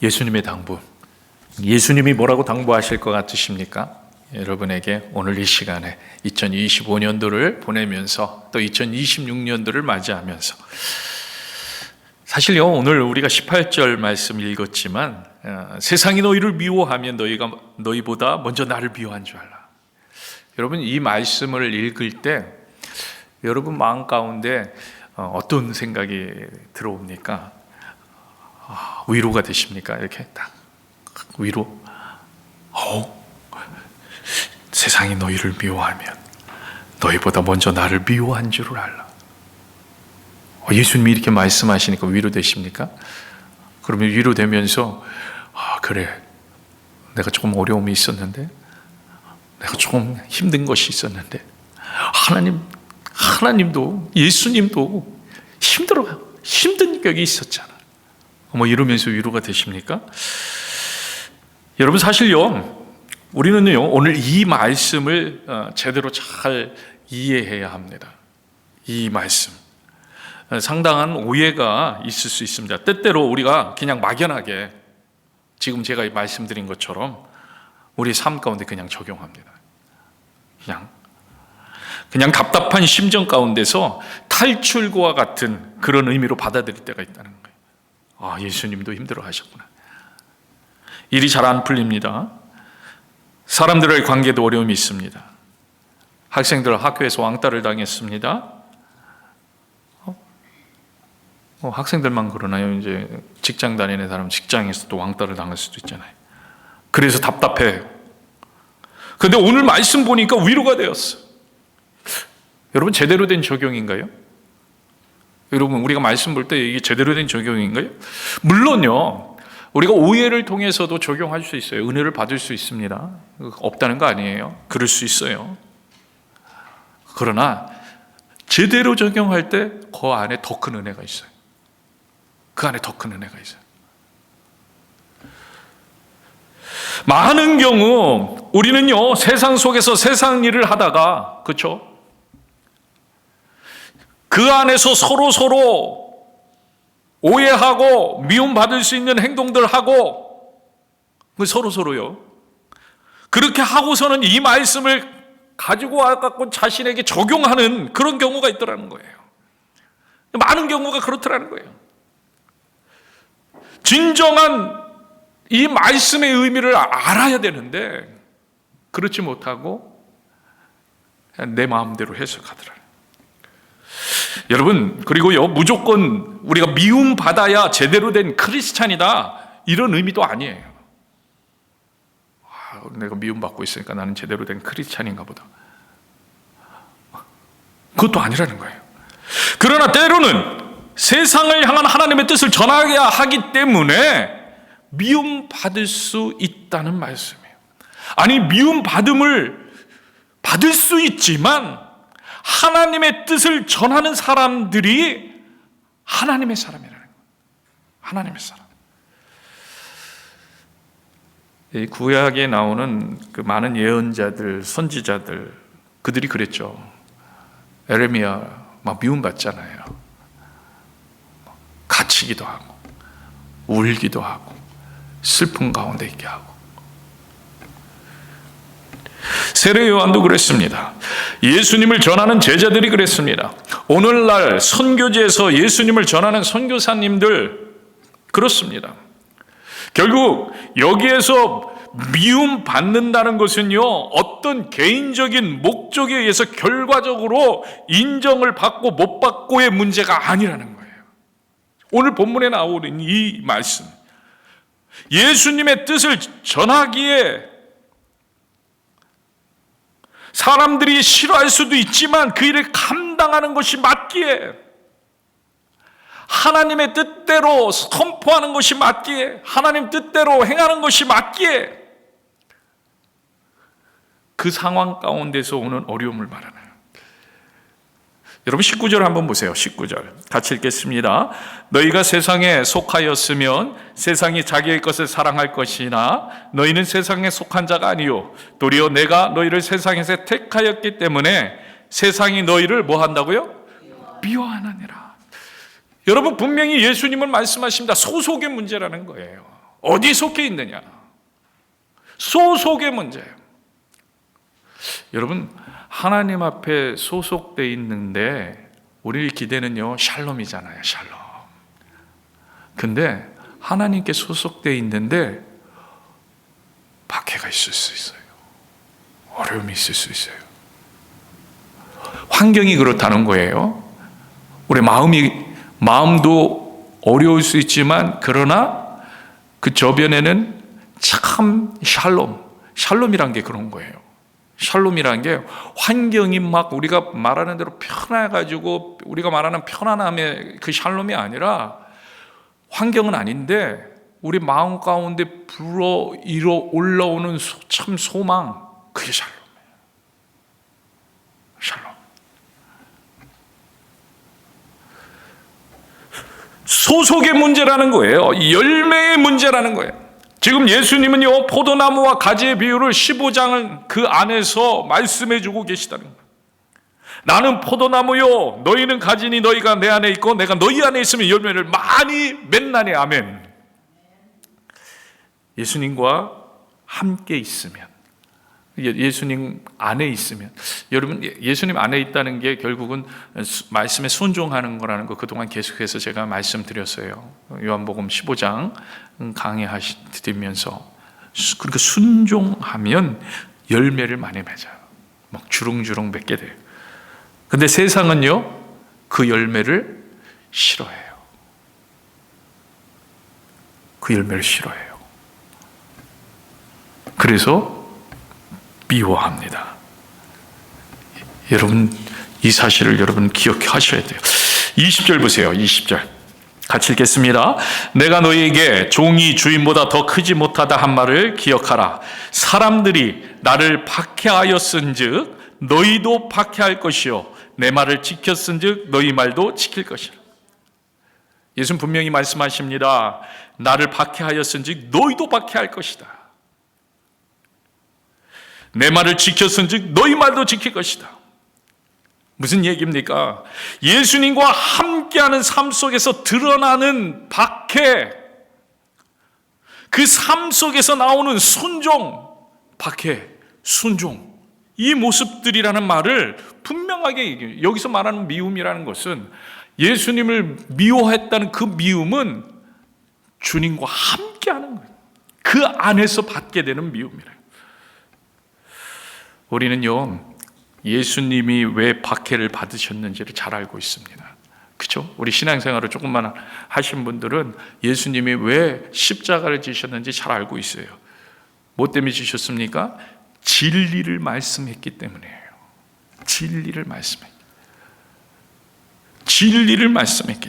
예수님의 당부, 예수님이 뭐라고 당부하실 것 같으십니까? 여러분에게 오늘 이 시간에 2025년도를 보내면서 또 2026년도를 맞이하면서, 사실요, 오늘 우리가 18절 말씀 읽었지만 세상이 너희를 미워하면 너희보다 먼저 나를 미워한 줄 알라. 여러분, 이 말씀을 읽을 때 여러분 마음 가운데 어떤 생각이 들어옵니까? 위로가 되십니까? 이렇게 딱 위로. 세상이 너희를 미워하면 너희보다 먼저 나를 미워한 줄을 알라. 예수님이 이렇게 말씀하시니까 위로되십니까? 그러면 위로되면서 그래, 내가 조금 어려움이 있었는데, 내가 조금 힘든 것이 있었는데, 하나님도 예수님도 힘든 격이 있었잖아. 이러면서 위로가 되십니까? 여러분, 사실요, 우리는요, 오늘 이 말씀을 제대로 잘 이해해야 합니다. 이 말씀, 상당한 오해가 있을 수 있습니다. 때때로 우리가 그냥 막연하게 지금 제가 말씀드린 것처럼 우리 삶 가운데 그냥 적용합니다. 그냥 답답한 심정 가운데서 탈출구와 같은 그런 의미로 받아들일 때가 있다는 거예요. 예수님도 힘들어 하셨구나. 일이 잘 안 풀립니다. 사람들과의 관계도 어려움이 있습니다. 학생들 학교에서 왕따를 당했습니다. 학생들만 그러나요? 이제 직장 다니는 사람 직장에서도 왕따를 당할 수도 있잖아요. 그래서 답답해요. 그런데 오늘 말씀 보니까 위로가 되었어. 여러분, 제대로 된 적용인가요? 여러분, 우리가 말씀 볼 때 이게 제대로 된 적용인가요? 물론요, 우리가 오해를 통해서도 적용할 수 있어요. 은혜를 받을 수 있습니다. 없다는 거 아니에요. 그럴 수 있어요. 그러나 제대로 적용할 때 그 안에 더 큰 은혜가 있어요. 그 안에 더 큰 은혜가 있어요. 많은 경우 우리는요, 세상 속에서 세상 일을 하다가, 그렇죠? 그 안에서 서로 오해하고 미움받을 수 있는 행동들 하고, 서로요. 그렇게 하고서는 이 말씀을 가지고 와갖고 자신에게 적용하는 그런 경우가 있더라는 거예요. 많은 경우가 그렇더라는 거예요. 진정한 이 말씀의 의미를 알아야 되는데 그렇지 못하고 내 마음대로 해석하더라. 여러분, 그리고요, 무조건 우리가 미움받아야 제대로 된 크리스찬이다, 이런 의미도 아니에요. 내가 미움받고 있으니까 나는 제대로 된 크리스찬인가 보다. 그것도 아니라는 거예요. 그러나 때로는 세상을 향한 하나님의 뜻을 전하게 하기 때문에 미움받을 수 있다는 말씀이에요. 아니, 미움받음을 받을 수 있지만 하나님의 뜻을 전하는 사람들이 하나님의 사람이라는 거예요. 하나님의 사람. 이 구약에 나오는 그 많은 예언자들, 선지자들, 그들이 그랬죠. 에레미야 막 미움받잖아요. 갇히기도 하고 울기도 하고 슬픔 가운데 있게 하고. 세례 요한도 그랬습니다. 예수님을 전하는 제자들이 그랬습니다. 오늘날 선교지에서 예수님을 전하는 선교사님들 그렇습니다. 결국 여기에서 미움받는다는 것은요, 어떤 개인적인 목적에 의해서 결과적으로 인정을 받고 못 받고의 문제가 아니라는 거예요. 오늘 본문에 나오는 이 말씀, 예수님의 뜻을 전하기에 사람들이 싫어할 수도 있지만 그 일을 감당하는 것이 맞기에, 하나님의 뜻대로 선포하는 것이 맞기에, 하나님 뜻대로 행하는 것이 맞기에, 그 상황 가운데서 오는 어려움을 말하나요? 여러분, 19절 한번 보세요. 19절 같이 읽겠습니다. 너희가 세상에 속하였으면 세상이 자기의 것을 사랑할 것이나 너희는 세상에 속한 자가 아니요 도리어 내가 너희를 세상에서 택하였기 때문에 세상이 너희를 뭐 한다고요? 미워하느니라. 여러분, 분명히 예수님은 말씀하십니다. 소속의 문제라는 거예요. 어디 속해 있느냐? 소속의 문제예요. 여러분, 하나님 앞에 소속돼 있는데 우리 기대는요, 샬롬이잖아요. 샬롬. 근데 하나님께 소속돼 있는데 박해가 있을 수 있어요. 어려움이 있을 수 있어요. 환경이 그렇다는 거예요. 우리 마음도 어려울 수 있지만, 그러나 그 저변에는 참 샬롬이란 게 그런 거예요. 샬롬이란 게 환경이 막 우리가 말하는 대로 편해가지고 우리가 말하는 편안함의 그 샬롬이 아니라, 환경은 아닌데 우리 마음 가운데 불어일어 올라오는 참 소망, 그게 샬롬이에요. 샬롬. 소속의 문제라는 거예요. 열매의 문제라는 거예요. 지금 예수님은요, 포도나무와 가지의 비유를 15장은 그 안에서 말씀해 주고 계시다는 거예요. 나는 포도나무요, 너희는 가지니 너희가 내 안에 있고 내가 너희 안에 있으면 열매를 많이 맺나니. 아멘. 예수님과 함께 있으면, 예수님 안에 있으면, 여러분, 예수님 안에 있다는 게 결국은 말씀에 순종하는 거라는 거 그동안 계속해서 제가 말씀드렸어요. 요한복음 15장 강의하시면서. 그러니까 순종하면 열매를 많이 맺어요. 막 주렁주렁 맺게 돼요. 근데 세상은요, 그 열매를 싫어해요. 그 열매를 싫어해요. 그래서 미워합니다. 여러분, 이 사실을 여러분 기억하셔야 돼요. 20절 보세요. 20절 같이 읽겠습니다. 내가 너희에게 종이 주인보다 더 크지 못하다 한 말을 기억하라. 사람들이 나를 박해하였은즉 너희도 박해할 것이요, 내 말을 지켰은즉 너희 말도 지킬 것이라. 예수는 분명히 말씀하십니다. 나를 박해하였은즉 너희도 박해할 것이다. 내 말을 지켰은즉 너희 말도 지킬 것이다. 무슨 얘기입니까? 예수님과 함께하는 삶 속에서 드러나는 박해, 그 삶 속에서 나오는 순종, 박해, 순종, 이 모습들이라는 말을 분명하게 얘기해요. 여기서 말하는 미움이라는 것은, 예수님을 미워했다는 그 미움은 주님과 함께하는 거예요. 그 안에서 받게 되는 미움이래요. 우리는요, 예수님이 왜 박해를 받으셨는지를 잘 알고 있습니다. 그렇죠? 우리 신앙생활을 조금만 하신 분들은 예수님이 왜 십자가를 지셨는지 잘 알고 있어요. 뭐 때문에 지셨습니까? 진리를 말씀했기 때문이에요. 진리를 말씀했기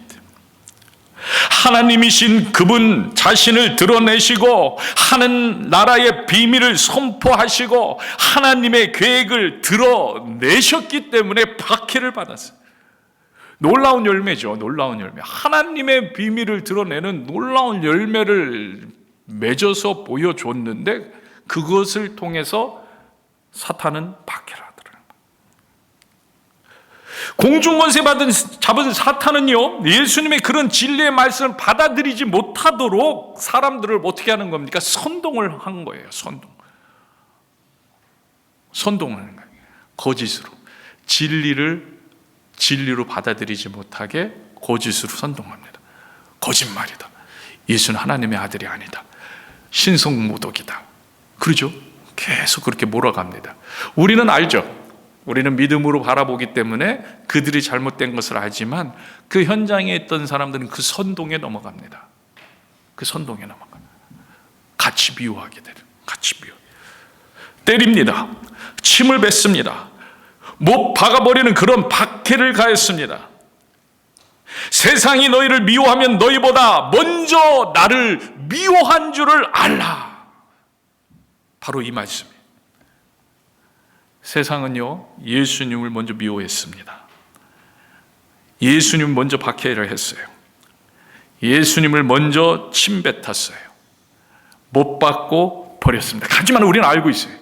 때문에. 하나님이신 그분 자신을 드러내시고 하는 나라의 비밀을 선포하시고 하나님의 계획을 드러내셨기 때문에 박해를 받았어요. 놀라운 열매죠. 놀라운 열매. 하나님의 비밀을 드러내는 놀라운 열매를 맺어서 보여줬는데, 그것을 통해서 사탄은 박해를 하더라고요. 공중권세 잡은 사탄은요, 예수님의 그런 진리의 말씀을 받아들이지 못하도록 사람들을 어떻게 하는 겁니까? 선동을 한 거예요. 선동하는 거예요. 거짓으로. 진리로 받아들이지 못하게 거짓으로 선동합니다. 거짓말이다. 예수는 하나님의 아들이 아니다. 신성모독이다. 그러죠? 계속 그렇게 몰아갑니다. 우리는 알죠. 우리는 믿음으로 바라보기 때문에 그들이 잘못된 것을 알지만, 그 현장에 있던 사람들은 그 선동에 넘어갑니다. 그 선동에 넘어갑니다. 같이 미워하게 되는, 같이 미워. 때립니다. 침을 뱉습니다. 못 박아버리는 그런 박해를 가했습니다. 세상이 너희를 미워하면 너희보다 먼저 나를 미워한 줄을 알라. 바로 이 말씀이에요. 세상은요, 예수님을 먼저 미워했습니다. 예수님을 먼저 박해를 했어요. 예수님을 먼저 침뱉었어요. 못 받고 버렸습니다. 하지만 우리는 알고 있어요.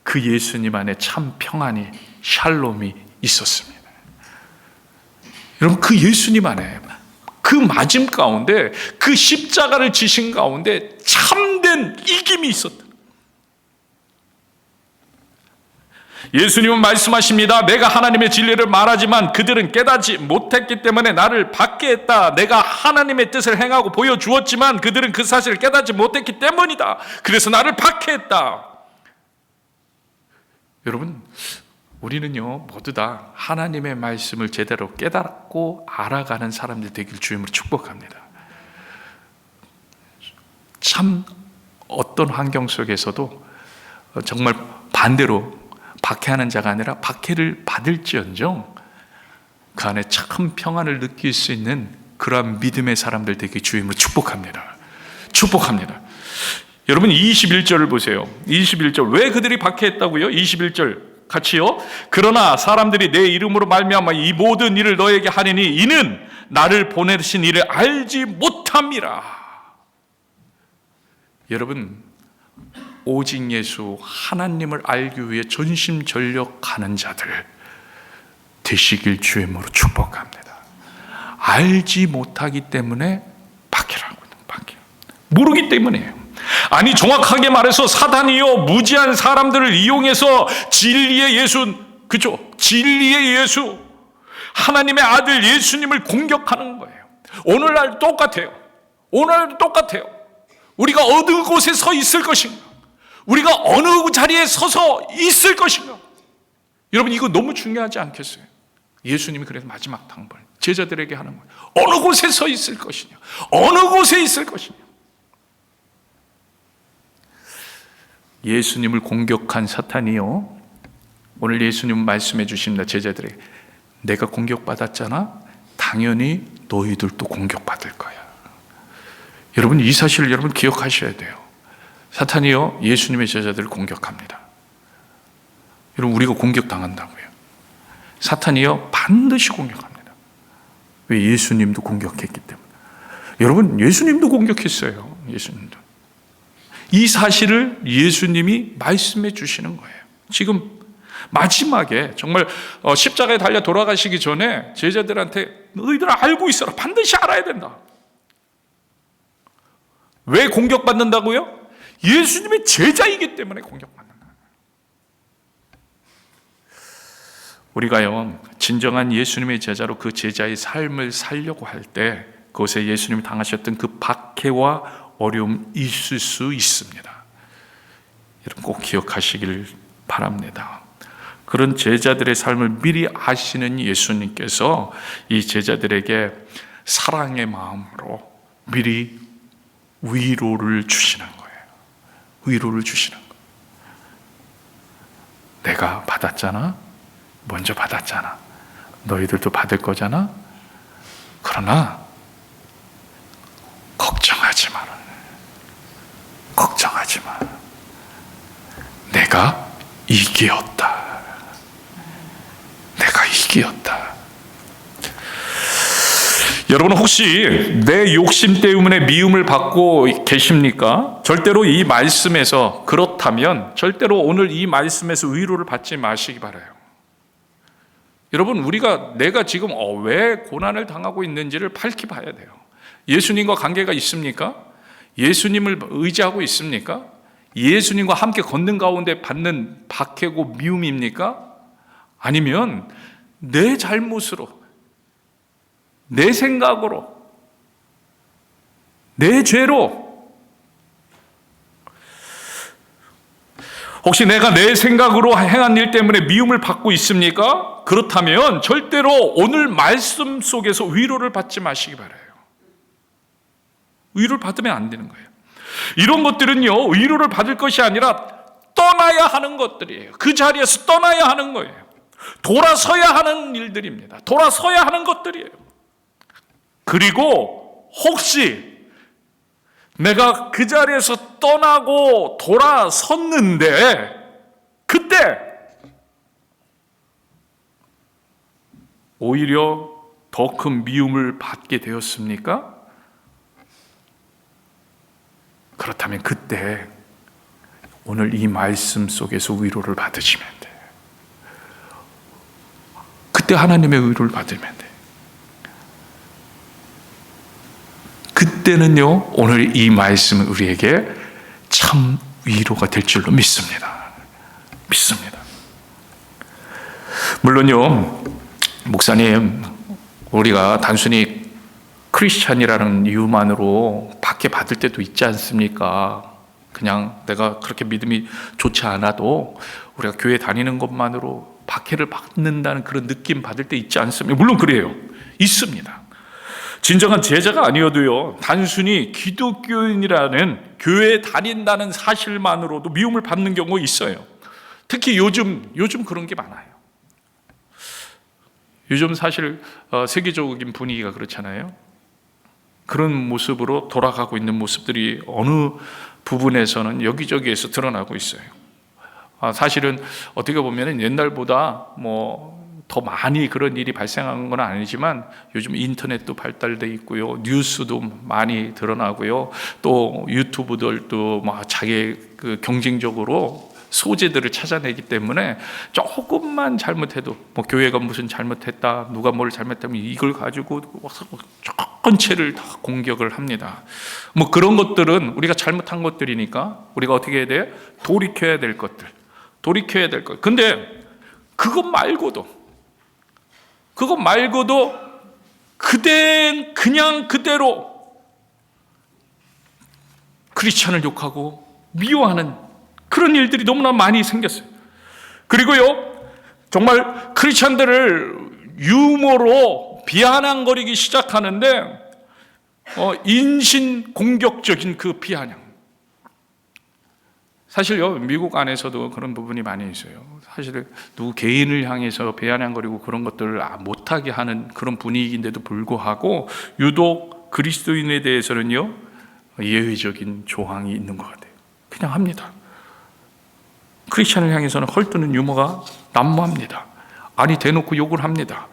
그 예수님 안에 참 평안이, 샬롬이 있었습니다. 여러분, 그 예수님 안에 그 맞음 가운데, 그 십자가를 지신 가운데 참된 이김이 있었다. 예수님은 말씀하십니다. 내가 하나님의 진리를 말하지만 그들은 깨닫지 못했기 때문에 나를 받게 했다. 내가 하나님의 뜻을 행하고 보여주었지만 그들은 그 사실을 깨닫지 못했기 때문이다. 그래서 나를 받게 했다. 여러분, 우리는요 모두 다 하나님의 말씀을 제대로 깨닫고 알아가는 사람들 되길 주님으로 축복합니다. 참 어떤 환경 속에서도 정말 반대로 박해하는 자가 아니라 박해를 받을지언정 그 안에 참 평안을 느낄 수 있는 그러한 믿음의 사람들 되길 주님으로 축복합니다. 축복합니다. 여러분 21절을 보세요. 21절, 왜 그들이 박해했다고요? 21절 같이요. 그러나 사람들이 내 이름으로 말미암아 이 모든 일을 너에게 하리니 이는 나를 보내신 이를 알지 못함이라. 여러분, 오직 예수 하나님을 알기 위해 전심전력 가는 자들 되시길 주임으로 축복합니다. 알지 못하기 때문에 박해라고요. 박해. 모르기 때문이에요. 아니, 정확하게 말해서 사단이요 무지한 사람들을 이용해서 진리의 예수, 그죠? 진리의 예수, 하나님의 아들 예수님을 공격하는 거예요. 오늘날 똑같아요. 오늘날도 똑같아요. 우리가 어느 곳에 서 있을 것인가? 우리가 어느 자리에 서서 있을 것인가? 여러분, 이거 너무 중요하지 않겠어요? 예수님이 그래서 마지막 당번 제자들에게 하는 거예요. 어느 곳에 서 있을 것이냐? 어느 곳에 있을 것이냐? 예수님을 공격한 사탄이요, 오늘 예수님 말씀해 주십니다. 제자들에게 내가 공격받았잖아, 당연히 너희들도 공격받을 거야. 여러분, 이 사실을 여러분 기억하셔야 돼요. 사탄이요 예수님의 제자들을 공격합니다. 여러분, 우리가 공격당한다고요. 사탄이요 반드시 공격합니다. 왜? 예수님도 공격했기 때문에. 여러분, 예수님도 공격했어요. 예수님도. 이 사실을 예수님이 말씀해 주시는 거예요. 지금 마지막에 정말 십자가에 달려 돌아가시기 전에 제자들한테 너희들 알고 있어라. 반드시 알아야 된다. 왜 공격받는다고요? 예수님의 제자이기 때문에 공격받는다. 우리가요 진정한 예수님의 제자로 그 제자의 삶을 살려고 할 때 그것에 예수님이 당하셨던 그 박해와 어려움 있을 수 있습니다. 여러분 꼭 기억하시길 바랍니다. 그런 제자들의 삶을 미리 아시는 예수님께서 이 제자들에게 사랑의 마음으로 미리 위로를 주시는 거예요. 위로를 주시는 거예요. 내가 받았잖아. 먼저 받았잖아. 너희들도 받을 거잖아. 그러나 걱정하지 마라. 걱정하지 마. 내가 이기었다. 내가 이기었다. 여러분 혹시 내 욕심 때문에 미움을 받고 계십니까? 절대로 이 말씀에서 그렇다면 절대로 오늘 이 말씀에서 위로를 받지 마시기 바라요. 여러분, 우리가 내가 지금 왜 고난을 당하고 있는지를 밝히 봐야 돼요. 예수님과 관계가 있습니까? 예수님을 의지하고 있습니까? 예수님과 함께 걷는 가운데 받는 박해고 미움입니까? 아니면 내 잘못으로, 내 생각으로, 내 죄로, 혹시 내가 내 생각으로 행한 일 때문에 미움을 받고 있습니까? 그렇다면 절대로 오늘 말씀 속에서 위로를 받지 마시기 바라요. 위로를 받으면 안 되는 거예요. 이런 것들은요, 위로를 받을 것이 아니라 떠나야 하는 것들이에요. 그 자리에서 떠나야 하는 거예요. 돌아서야 하는 일들입니다. 돌아서야 하는 것들이에요. 그리고 혹시 내가 그 자리에서 떠나고 돌아섰는데 그때 오히려 더 큰 미움을 받게 되었습니까? 그렇다면 그때 오늘 이 말씀 속에서 위로를 받으시면 돼요. 그때 하나님의 위로를 받으면 돼요. 그때는요, 오늘 이 말씀은 우리에게 참 위로가 될 줄로 믿습니다. 믿습니다. 물론요, 목사님, 우리가 단순히 크리스찬이라는 이유만으로 박해 받을 때도 있지 않습니까? 그냥 내가 그렇게 믿음이 좋지 않아도 우리가 교회 다니는 것만으로 박해를 받는다는 그런 느낌 받을 때 있지 않습니까? 물론 그래요. 있습니다. 진정한 제자가 아니어도요, 단순히 기독교인이라는 교회에 다닌다는 사실만으로도 미움을 받는 경우가 있어요. 특히 요즘 그런 게 많아요. 요즘 사실 세계적인 분위기가 그렇잖아요. 그런 모습으로 돌아가고 있는 모습들이 어느 부분에서는 여기저기에서 드러나고 있어요. 사실은 어떻게 보면 옛날보다 더 많이 그런 일이 발생한 건 아니지만 요즘 인터넷도 발달돼 있고요, 뉴스도 많이 드러나고요, 또 유튜브들도 자기 경쟁적으로 소재들을 찾아내기 때문에 조금만 잘못해도 교회가 무슨 잘못했다, 누가 뭘 잘못하면 이걸 가지고 전체를 다 공격을 합니다. 그런 것들은 우리가 잘못한 것들이니까 우리가 어떻게 해야 돼요? 돌이켜야 될 것들. 근데 그것 말고도 그냥 그대로 크리스찬을 욕하고 미워하는 그런 일들이 너무나 많이 생겼어요. 그리고요, 정말 크리스찬들을 유머로 비아냥거리기 시작하는데 인신 공격적인 그 비아냥. 사실요, 미국 안에서도 그런 부분이 많이 있어요. 사실 누구 개인을 향해서 비아냥거리고 그런 것들을 못하게 하는 그런 분위기인데도 불구하고 유독 그리스도인에 대해서는요, 예외적인 조항이 있는 것 같아요. 그냥 합니다. 크리스찬을 향해서는 헐뜯는 유머가 난무합니다. 아니, 대놓고 욕을 합니다.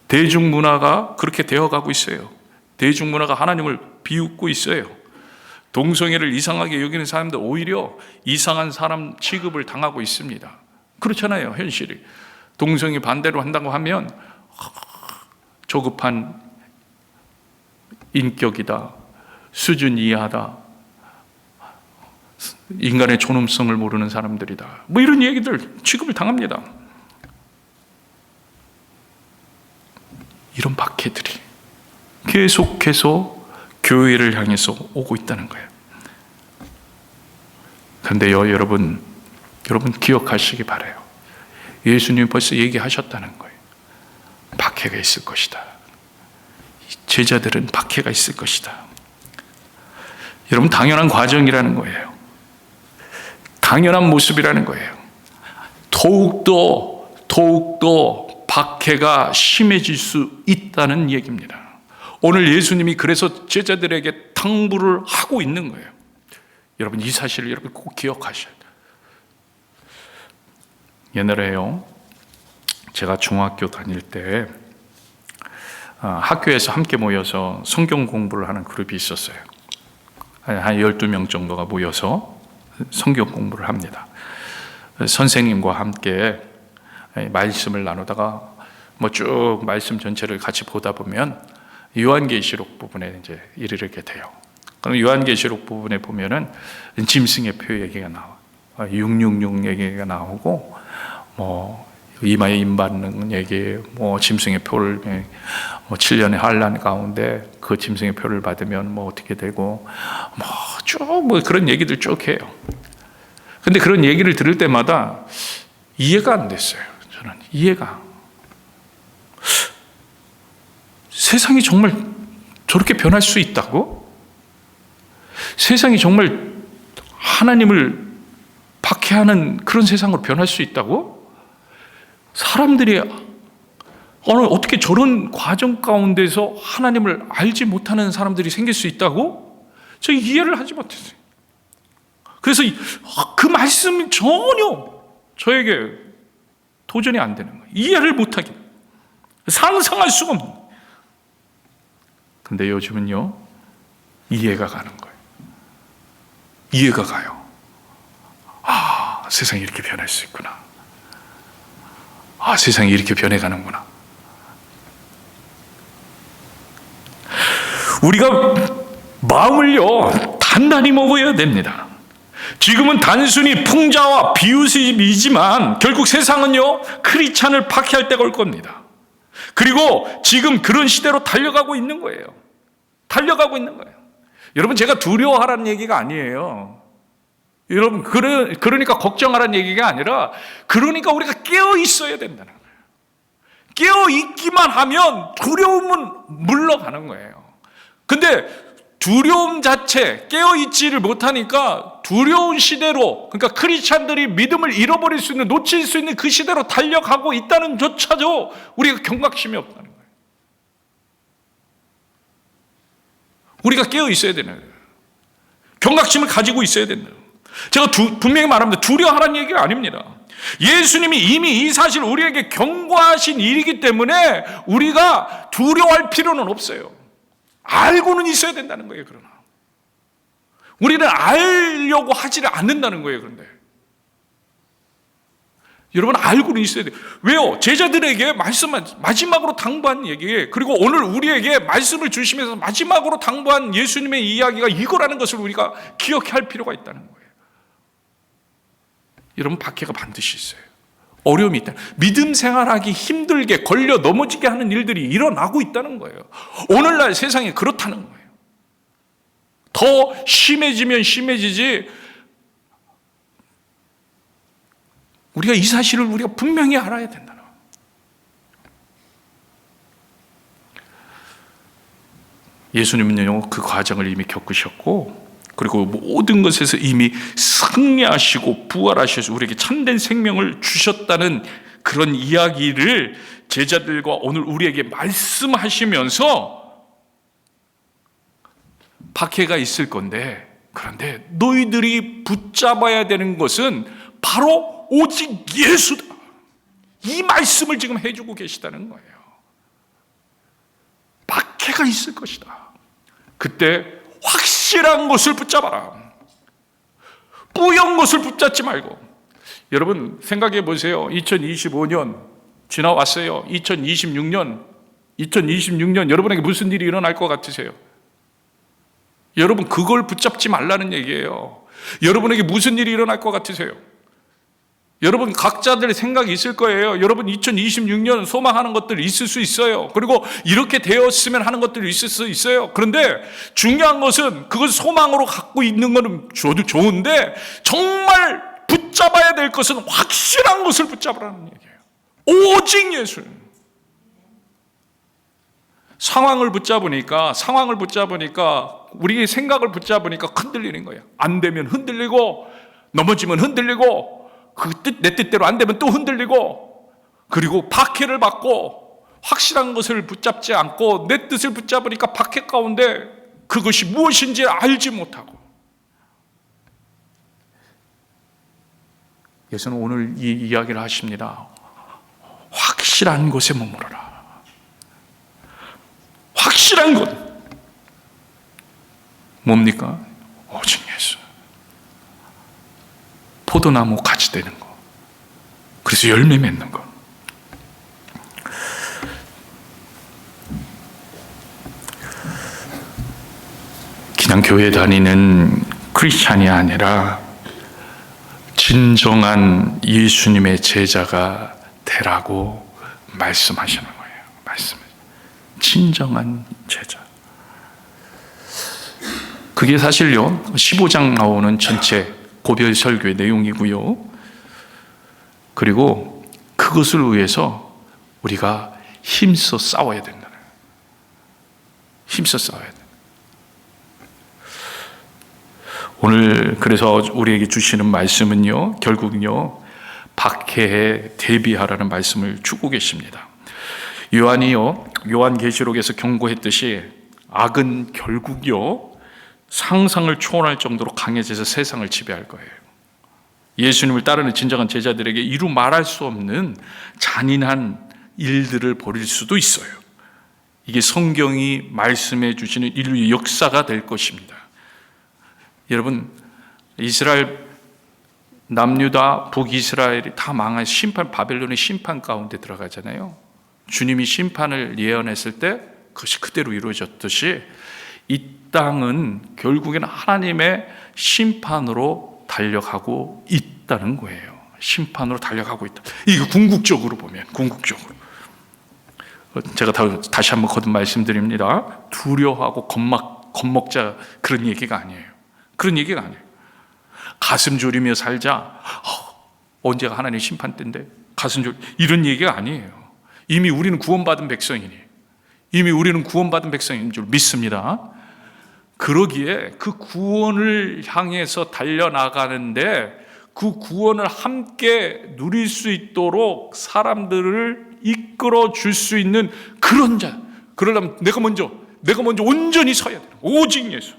대중문화가 그렇게 되어가고 있어요. 대중문화가 하나님을 비웃고 있어요. 동성애를 이상하게 여기는 사람들 오히려 이상한 사람 취급을 당하고 있습니다. 그렇잖아요, 현실이. 동성애 반대로 한다고 하면 조급한 인격이다, 수준 이하다, 인간의 존엄성을 모르는 사람들이다, 이런 얘기들 취급을 당합니다. 이런 박해들이 계속해서 교회를 향해서 오고 있다는 거예요. 그런데요, 여러분 기억하시기 바라요. 예수님이 벌써 얘기하셨다는 거예요. 박해가 있을 것이다. 제자들은 박해가 있을 것이다. 여러분, 당연한 과정이라는 거예요. 당연한 모습이라는 거예요. 더욱더 박해가 심해질 수 있다는 얘기입니다. 오늘 예수님이 그래서 제자들에게 당부를 하고 있는 거예요. 여러분, 이 사실을 여러분 꼭 기억하셔야 돼요. 옛날에요, 제가 중학교 다닐 때 학교에서 함께 모여서 성경 공부를 하는 그룹이 있었어요. 한 12명 정도가 모여서 성경 공부를 합니다. 선생님과 함께 말씀을 나누다가 쭉 말씀 전체를 같이 보다 보면 요한계시록 부분에 이제 이르게 돼요. 그럼 요한계시록 부분에 보면은 짐승의 표 얘기가 나와, 666 얘기가 나오고, 이마에 임 받는 얘기, 짐승의 표를 7년의 환란 가운데 그 짐승의 표를 받으면 어떻게 되고, 쭉 그런 얘기들 쭉 해요. 근데 그런 얘기를 들을 때마다 이해가 안 됐어요. 저는 이해가. 세상이 정말 저렇게 변할 수 있다고? 세상이 정말 하나님을 박해하는 그런 세상으로 변할 수 있다고? 사람들이 어떻게 저런 과정 가운데서 하나님을 알지 못하는 사람들이 생길 수 있다고? 저 이해를 하지 못했어요. 그래서 그 말씀이 전혀 저에게 도전이 안 되는 거예요. 이해를 못하게, 상상할 수가 없는 거예요. 근데 요즘은요, 이해가 가는 거예요. 이해가 가요. 세상이 이렇게 변할 수 있구나. 세상이 이렇게 변해가는구나. 우리가 마음을요 단단히 먹어야 됩니다. 지금은 단순히 풍자와 비웃음이지만 결국 세상은요 크리스찬을 박해할 때가 올 겁니다. 그리고 지금 그런 시대로 달려가고 있는 거예요. 여러분, 제가 두려워하라는 얘기가 아니에요. 여러분, 그러니까 걱정하라는 얘기가 아니라, 그러니까 우리가 깨어 있어야 된다는 거예요. 깨어 있기만 하면 두려움은 물러가는 거예요. 근데 두려움 자체, 깨어 있지를 못하니까 두려운 시대로, 그러니까 크리스찬들이 믿음을 잃어버릴 수 있는, 놓칠 수 있는 그 시대로 달려가고 있다는 조차도 우리가 경각심이 없다는 거예요. 우리가 깨어 있어야 되는 거예요. 경각심을 가지고 있어야 된다. 제가 분명히 말합니다. 두려워하라는 얘기가 아닙니다. 예수님이 이미 이 사실 우리에게 경고하신 일이기 때문에 우리가 두려워할 필요는 없어요. 알고는 있어야 된다는 거예요. 그러나 우리는 알려고 하지를 않는다는 거예요. 그런데 여러분, 알고는 있어야 돼요. 왜요? 제자들에게 마지막으로 당부한 얘기, 그리고 오늘 우리에게 말씀을 주시면서 마지막으로 당부한 예수님의 이야기가 이거라는 것을 우리가 기억할 필요가 있다는 거예요. 여러분, 박해가 반드시 있어요. 어려움이 있다. 믿음 생활하기 힘들게 걸려 넘어지게 하는 일들이 일어나고 있다는 거예요. 오늘날 세상에 그렇다는 거예요. 더 심해지면 심해지지, 우리가 이 사실을 우리가 분명히 알아야 된다는 거예요. 예수님은요, 그 과정을 이미 겪으셨고, 그리고 모든 것에서 이미 승리하시고 부활하셔서 우리에게 참된 생명을 주셨다는 그런 이야기를 제자들과 오늘 우리에게 말씀하시면서 박해가 있을 건데, 그런데 너희들이 붙잡아야 되는 것은 바로 오직 예수다. 이 말씀을 지금 해주고 계시다는 거예요. 박해가 있을 것이다. 그때 확실한 것을 붙잡아라. 뿌연 것을 붙잡지 말고. 여러분, 생각해 보세요. 2025년 지나왔어요. 2026년 여러분에게 무슨 일이 일어날 것 같으세요? 여러분, 그걸 붙잡지 말라는 얘기예요. 여러분에게 무슨 일이 일어날 것 같으세요? 여러분, 각자들의 생각이 있을 거예요. 여러분, 2026년 소망하는 것들이 있을 수 있어요. 그리고 이렇게 되었으면 하는 것들이 있을 수 있어요. 그런데 중요한 것은 그걸 소망으로 갖고 있는 것은 저도 좋은데, 정말 붙잡아야 될 것은 확실한 것을 붙잡으라는 얘기예요. 오직 예수. 상황을 붙잡으니까 우리의 생각을 붙잡으니까 흔들리는 거예요. 안 되면 흔들리고, 넘어지면 흔들리고, 내 뜻대로 안 되면 또 흔들리고, 그리고 박해를 받고, 확실한 것을 붙잡지 않고 내 뜻을 붙잡으니까 박해 가운데 그것이 무엇인지 알지 못하고. 예수는 오늘 이 이야기를 하십니다. 확실한 곳에 머무르라. 확실한 것 뭡니까? 오직 예수. 포도나무 같이 되는 거. 그래서 열매 맺는 거. 그냥 교회 다니는 크리스찬이 아니라 진정한 예수님의 제자가 되라고 말씀하시는 거예요. 진정한 제자. 그게 사실요 15장 나오는 전체 고별 설교의 내용이고요. 그리고 그것을 위해서 우리가 힘써 싸워야 된다는 거예요. 힘써 싸워야 돼요. 오늘 그래서 우리에게 주시는 말씀은요, 결국은요, 박해에 대비하라는 말씀을 주고 계십니다. 요한이요, 요한계시록에서 경고했듯이 악은 결국요, 상상을 초월할 정도로 강해져서 세상을 지배할 거예요. 예수님을 따르는 진정한 제자들에게 이루 말할 수 없는 잔인한 일들을 벌일 수도 있어요. 이게 성경이 말씀해 주시는 인류의 역사가 될 것입니다. 여러분, 이스라엘, 남유다, 북이스라엘이 다 망한 심판, 바벨론의 심판 가운데 들어가잖아요. 주님이 심판을 예언했을 때 그것이 그대로 이루어졌듯이 이 땅은 결국에는 하나님의 심판으로 달려가고 있다는 거예요. 심판으로 달려가고 있다. 이게 궁극적으로 보면, 궁극적으로. 제가 다시 한번 거듭 말씀드립니다. 두려워하고 겁먹자, 그런 얘기가 아니에요. 그런 얘기가 아니에요. 가슴 졸이며 살자. 언제가 하나님 심판 때인데 가슴 졸, 이런 얘기가 아니에요. 이미 우리는 구원받은 백성이니, 이미 우리는 구원받은 백성인 줄 믿습니다. 그러기에 그 구원을 향해서 달려나가는데 그 구원을 함께 누릴 수 있도록 사람들을 이끌어 줄 수 있는 그런 자. 그러려면 내가 먼저 온전히 서야 돼요. 오직 예수.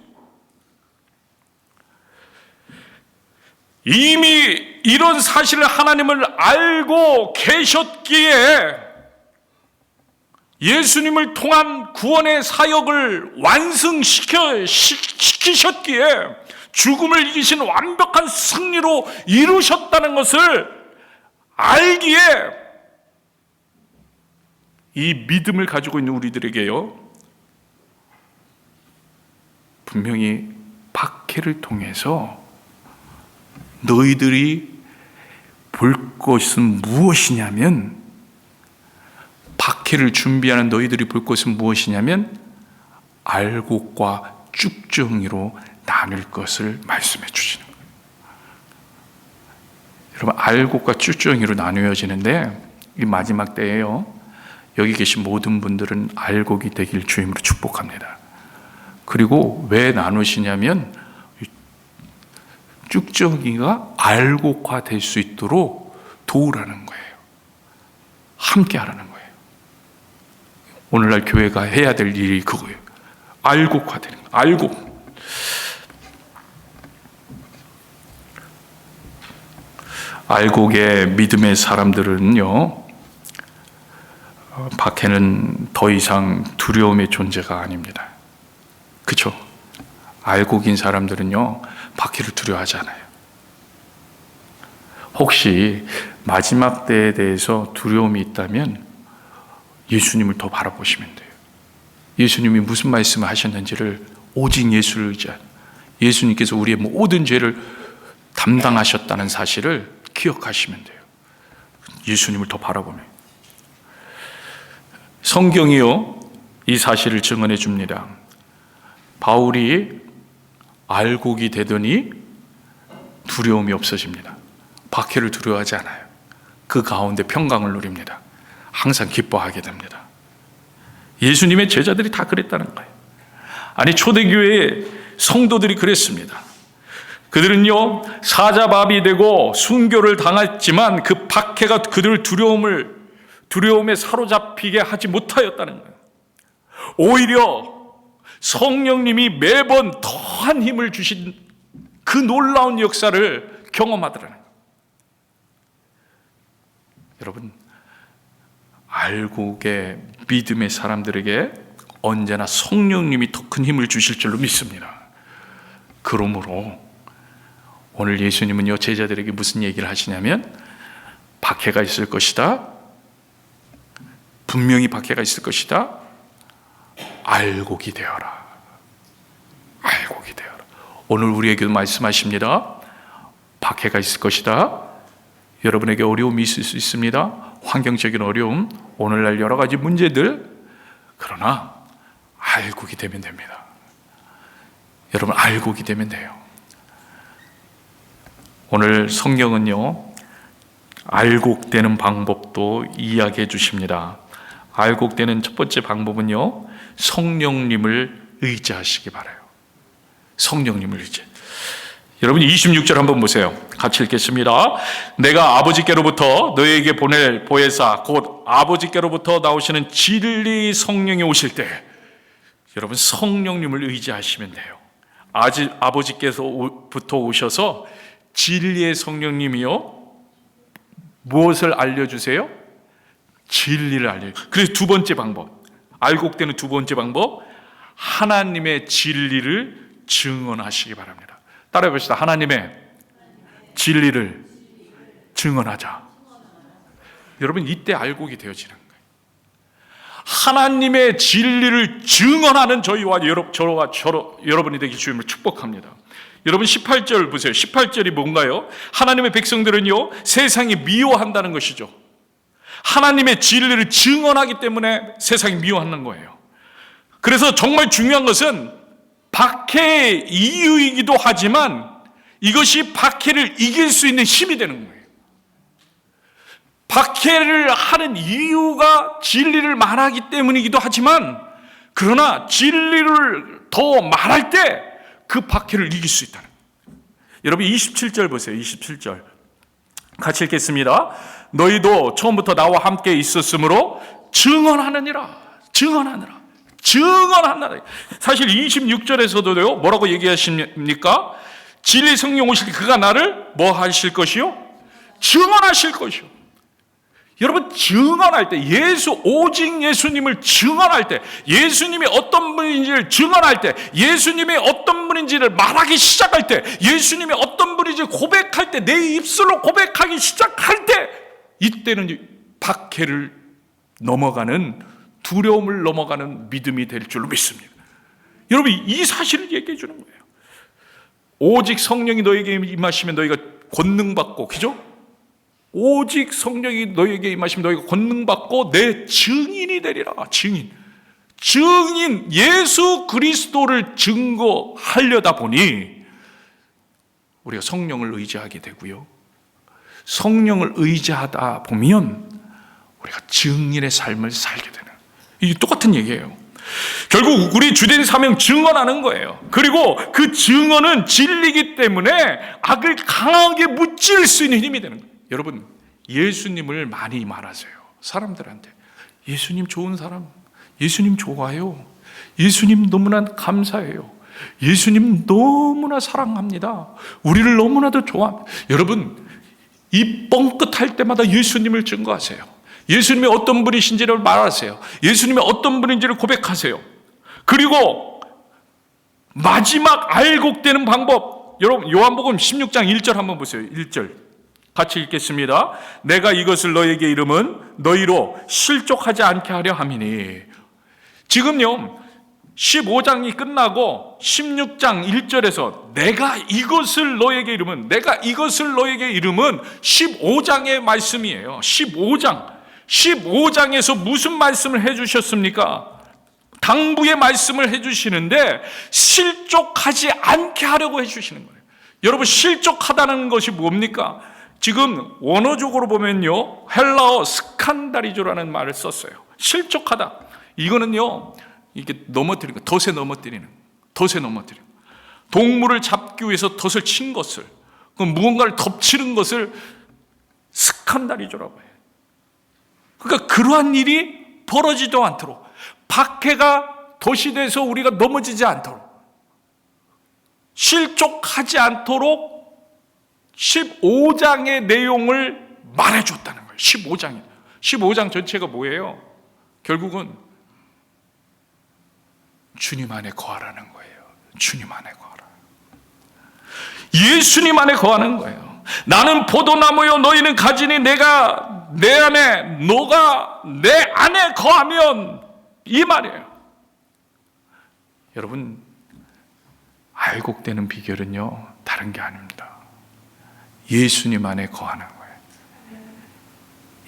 이미 이런 사실을 하나님을 알고 계셨기에 예수님을 통한 구원의 사역을 완성시키셨기에 죽음을 이기신 완벽한 승리로 이루셨다는 것을 알기에 이 믿음을 가지고 있는 우리들에게요, 분명히 박해를 통해서 너희들이 볼 것은 무엇이냐면, 박해를 준비하는 너희들이 볼 것은 무엇이냐면 알곡과 쭉정이로 나눌 것을 말씀해 주시는 거예요. 여러분, 알곡과 쭉정이로 나누어지는데 이 마지막 때에요, 여기 계신 모든 분들은 알곡이 되길 주임으로 축복합니다. 그리고 왜 나누시냐면 쭉정이가 알곡화 될 수 있도록 도우라는 거예요. 함께 하라는 거예요. 오늘날 교회가 해야 될 일이 그거예요. 알곡화되는 거. 알곡. 알곡의 믿음의 사람들은요, 박해는 더 이상 두려움의 존재가 아닙니다. 그렇죠? 알곡인 사람들은요, 박해를 두려워하지 않아요. 혹시 마지막 때에 대해서 두려움이 있다면 예수님을 더 바라보시면 돼요. 예수님이 무슨 말씀을 하셨는지를 오직 예수를 의지한, 예수님께서 우리의 모든 죄를 담당하셨다는 사실을 기억하시면 돼요. 예수님을 더 바라보면. 성경이요, 이 사실을 증언해 줍니다. 바울이 알곡이 되더니 두려움이 없어집니다. 박해를 두려워하지 않아요. 그 가운데 평강을 누립니다. 항상 기뻐하게 됩니다. 예수님의 제자들이 다 그랬다는 거예요. 아니, 초대교회의 성도들이 그랬습니다. 그들은요, 사자밥이 되고 순교를 당했지만 그 박해가 그들을 두려움에 사로잡히게 하지 못하였다는 거예요. 오히려 성령님이 매번 더한 힘을 주신 그 놀라운 역사를 경험하더라는 거예요. 여러분, 알곡의 믿음의 사람들에게 언제나 성령님이 더 큰 힘을 주실 줄로 믿습니다. 그러므로 오늘 예수님은요, 제자들에게 무슨 얘기를 하시냐면, 박해가 있을 것이다. 분명히 박해가 있을 것이다. 알곡이 되어라. 알곡이 되어라. 오늘 우리에게도 말씀하십니다. 박해가 있을 것이다. 여러분에게 어려움이 있을 수 있습니다. 환경적인 어려움, 오늘날 여러 가지 문제들. 그러나 알곡이 되면 됩니다. 여러분, 알곡이 되면 돼요. 오늘 성경은요, 알곡되는 방법도 이야기해 주십니다. 알곡되는 첫 번째 방법은요, 성령님을 의지하시기 바라요. 성령님을 의지. 여러분, 26절 한번 보세요. 같이 읽겠습니다. 내가 아버지께로부터 너희에게 보낼 보혜사 곧 아버지께로부터 나오시는 진리 성령이 오실 때, 여러분, 성령님을 의지하시면 돼요. 아버지께서부터 오셔서 진리의 성령님이요, 무엇을 알려주세요? 진리를 알려주세요. 그래서 두 번째 방법, 알곡되는 두 번째 방법, 하나님의 진리를 증언하시기 바랍니다. 따라해 봅시다. 하나님의 진리를 증언하자. 여러분, 이때 알곡이 되어지는 거예요. 하나님의 진리를 증언하는 저희와 여러분이 되기 주임을 축복합니다. 여러분 18절 보세요. 18절이 뭔가요? 하나님의 백성들은요, 세상이 미워한다는 것이죠. 하나님의 진리를 증언하기 때문에 세상이 미워하는 거예요. 그래서 정말 중요한 것은 박해의 이유이기도 하지만 이것이 박해를 이길 수 있는 힘이 되는 거예요. 박해를 하는 이유가 진리를 말하기 때문이기도 하지만, 그러나 진리를 더 말할 때 그 박해를 이길 수 있다는 거예요. 여러분 27절 보세요. 27절 같이 읽겠습니다. 너희도 처음부터 나와 함께 있었으므로 증언하느니라. 증언하느라. 사실 26절에서도요, 뭐라고 얘기하십니까? 진리 성령 오실 때 그가 나를 뭐 하실 것이요? 증언하실 것이요. 여러분, 증언할 때, 오직 예수님을 증언할 때, 예수님이 어떤 분인지를 증언할 때, 예수님이 어떤 분인지를 말하기 시작할 때, 예수님이 어떤 분인지 고백할 때, 내 입술로 고백하기 시작할 때, 이때는 박해를 넘어가는, 두려움을 넘어가는 믿음이 될 줄로 믿습니다. 여러분, 이 사실을 얘기해 주는 거예요. 오직 성령이 너에게 임하시면 너희가 권능받고, 그죠? 오직 성령이 너에게 임하시면 너희가 권능받고 내 증인이 되리라. 증인 예수 그리스도를 증거하려다 보니 우리가 성령을 의지하게 되고요, 성령을 의지하다 보면 우리가 증인의 삶을 살게 되는, 이게 똑같은 얘기예요. 결국 우리 주된 사명 증언하는 거예요. 그리고 그 증언은 진리이기 때문에 악을 강하게 무찌를 수 있는 힘이 되는 거예요. 여러분, 예수님을 많이 말하세요. 사람들한테 예수님 좋은 사람, 예수님 좋아요, 예수님 너무나 감사해요, 예수님 너무나 사랑합니다, 우리를 너무나도 좋아합니다. 여러분, 이 뻥끗할 때마다 예수님을 증거하세요. 예수님이 어떤 분이신지를 말하세요. 예수님이 어떤 분인지를 고백하세요. 그리고 마지막 알곡되는 방법, 여러분 요한복음 16장 1절 한번 보세요. 1절 같이 읽겠습니다. 내가 이것을 너에게 이름은 너희로 실족하지 않게 하려 함이니. 지금요 15장이 끝나고 16장 1절에서 내가 이것을 너에게 이름은 15장의 말씀이에요. 15장에서 무슨 말씀을 해주셨습니까? 당부의 말씀을 해주시는데 실족하지 않게 하려고 해주시는 거예요. 여러분, 실족하다는 것이 뭡니까? 지금 원어적으로 보면요, 헬라어 스칸다리조라는 말을 썼어요. 실족하다. 이거는요, 이게 넘어뜨리는 거, 덫에 넘어뜨리는. 동물을 잡기 위해서 덫을 친 것을, 무언가를 덮치는 것을 스칸다리조라고 해요. 그러니까 그러한 일이 벌어지도 않도록, 박해가 덫이 돼서 우리가 넘어지지 않도록, 실족하지 않도록 15장의 내용을 말해줬다는 거예요. 15장 전체가 뭐예요? 결국은 주님 안에 거하라는 거예요. 주님 안에 거하라. 예수님 안에 거하는 거예요. 나는 포도나무요 너희는 가지니 내가 내 안에, 너가 내 안에 거하면, 이 말이에요. 여러분, 알곡되는 비결은요 다른 게 아닙니다. 예수님 안에 거하는 거예요.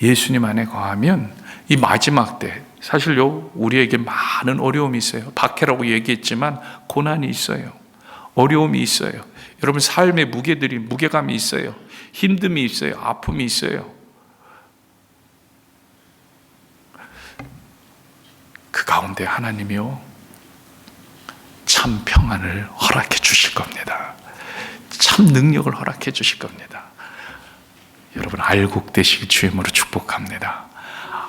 예수님 안에 거하면 이 마지막 때, 사실요 우리에게 많은 어려움이 있어요. 박해라고 얘기했지만 고난이 있어요. 어려움이 있어요. 여러분, 삶의 무게감이 있어요. 힘듦이 있어요. 아픔이 있어요. 그 가운데 하나님이요 참 평안을 허락해 주실 겁니다. 참 능력을 허락해 주실 겁니다. 여러분, 알곡되시길 주임으로 축복합니다.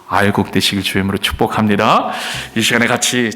알곡되시길 주임으로 축복합니다. 이 시간에 같이